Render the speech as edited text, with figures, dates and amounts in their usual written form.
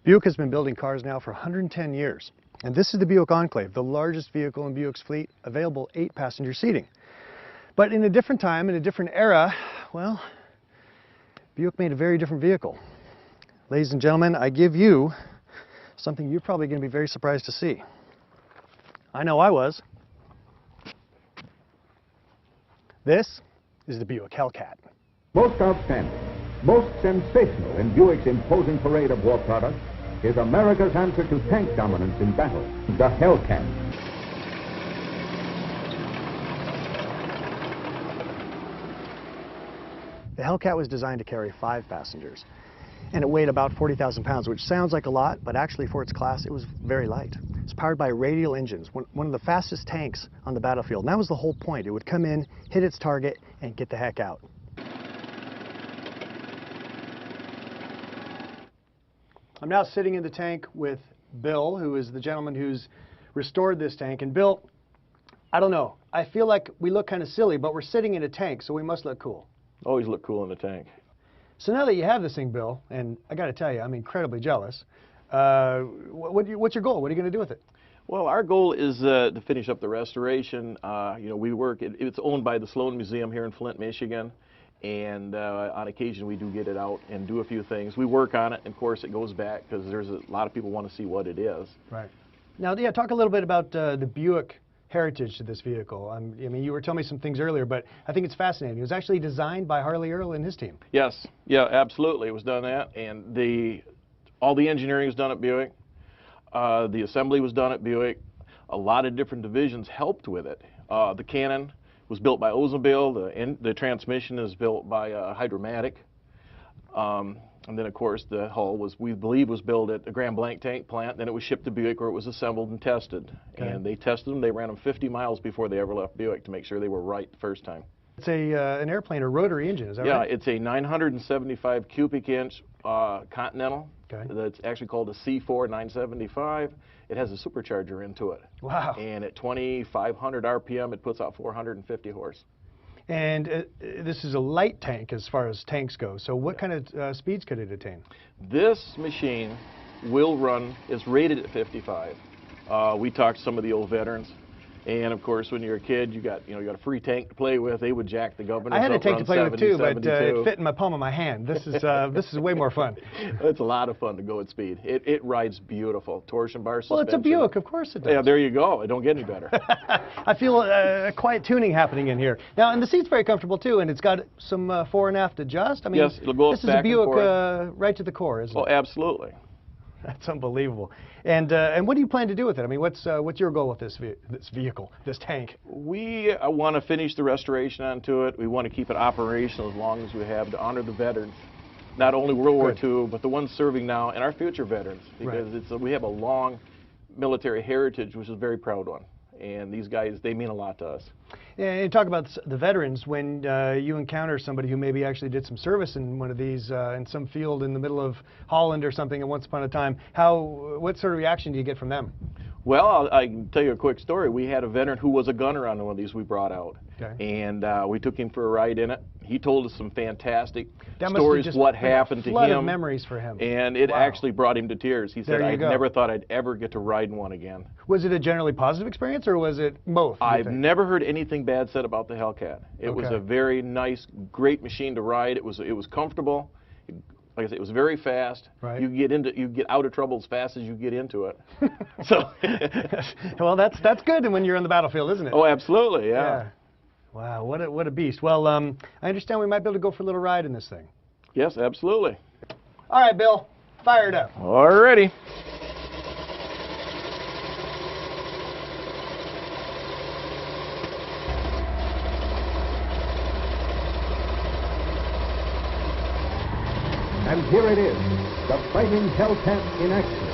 Buick has been building cars now for 110 years. And this is the Buick Enclave, the largest vehicle in Buick's fleet, available 8-passenger seating. But in a different time, in a different era, well, Buick made a very different vehicle. Ladies and gentlemen, I give you something you're probably going to be very surprised to see. I know I was. This is the Buick Hellcat. Most outstanding, most sensational in Buick's imposing parade of war products is America's answer to tank dominance in battle, the Hellcat. The Hellcat was designed to carry 5 passengers, and it weighed about 40,000 pounds, which sounds like a lot, but actually for its class, it was very light. It's powered by radial engines, one of the fastest tanks on the battlefield. And that was the whole point. It would come in, hit its target, and get the heck out. I'm now sitting in the tank with Bill, who is the gentleman who's restored this tank. And Bill, I don't know, I feel like we look kind of silly, but we're sitting in a tank, so we must look cool. Always look cool in the tank. So now that you have this thing, Bill, and I got to tell you, I'm incredibly jealous. What's your goal? What are you going to do with it? Well, our goal is to finish up the restoration. You know, it's owned by the Sloan Museum here in Flint, Michigan. And on occasion we do get it out and do a few things. We work on it, and of course it goes back because there's a lot of people want to see what it is. Right. Now, yeah, talk a little bit about the Buick heritage to this vehicle. I mean, you were telling me some things earlier, but I think it's fascinating. It was actually designed by Harley Earl and his team. Yes, yeah, absolutely. It was done that, and all the engineering was done at Buick. The assembly was done at Buick. A lot of different divisions helped with it. The cannon was built by Oldsmobile. The transmission is built by Hydromatic. And then, of course, the hull we believe, was built at the Grand Blanc tank plant. Then it was shipped to Buick, where it was assembled and tested. Okay. And they tested them. They ran them 50 miles before they ever left Buick to make sure they were right the first time. It's an airplane, a rotary engine, is that right? Yeah, it's a 975 cubic inch Continental. Okay. That's actually called a C4 975. It has a supercharger into it. Wow. And at 2,500 RPM, it puts out 450 horse. And this is a light tank as far as tanks go. So what kind of speeds could it attain? This machine will run, it's rated at 55. We talked to some of the old veterans. And of course, when you're a kid, you got a free tank to play with. They would jack the governors. I had a tank to play 70, with too, 72. but it fit in my palm of my hand. This is way more fun. It's a lot of fun to go at speed. It rides beautiful. Torsion bar suspension. Well, it's a Buick, of course it does. Yeah, there you go. It don't get any better. I feel a quiet tuning happening in here. Now, and the seat's very comfortable too, and it's got some fore and aft adjust. I mean, yes, it'll go up this is back a Buick and forth. right to the core, isn't it? Oh, absolutely. That's unbelievable. And what do you plan to do with it? I mean, what's your goal with this vehicle, this tank? We want to finish the restoration onto it. We want to keep it operational as long as we have to honor the veterans, not only World War II, but the ones serving now and our future veterans, because we have a long military heritage, which is a very proud one. And these guys, they mean a lot to us. And talk about the veterans. When you encounter somebody who maybe actually did some service in one of these, in some field in the middle of Holland or something at once upon a time, what sort of reaction do you get from them? Well, I can tell you a quick story. We had a veteran who was a gunner on one of these we brought out. Okay. And we took him for a ride in it. He told us some fantastic stories of what happened to him. A flood of memories for him. And it actually brought him to tears. He said, I never thought I'd ever get to ride in one again. Was it a generally positive experience, or was it both? I've never heard anything bad said about the Hellcat. It was a very nice, great machine to ride. It was comfortable. Like I said, it was very fast. Right. You get out of trouble as fast as you get into it. So, well, that's good when you're on the battlefield, isn't it? Oh, absolutely, yeah. Wow, what a beast. Well, I understand we might be able to go for a little ride in this thing. Yes, absolutely. All right, Bill, fire it up. Alrighty. And here it is, the fighting Hellcat in action.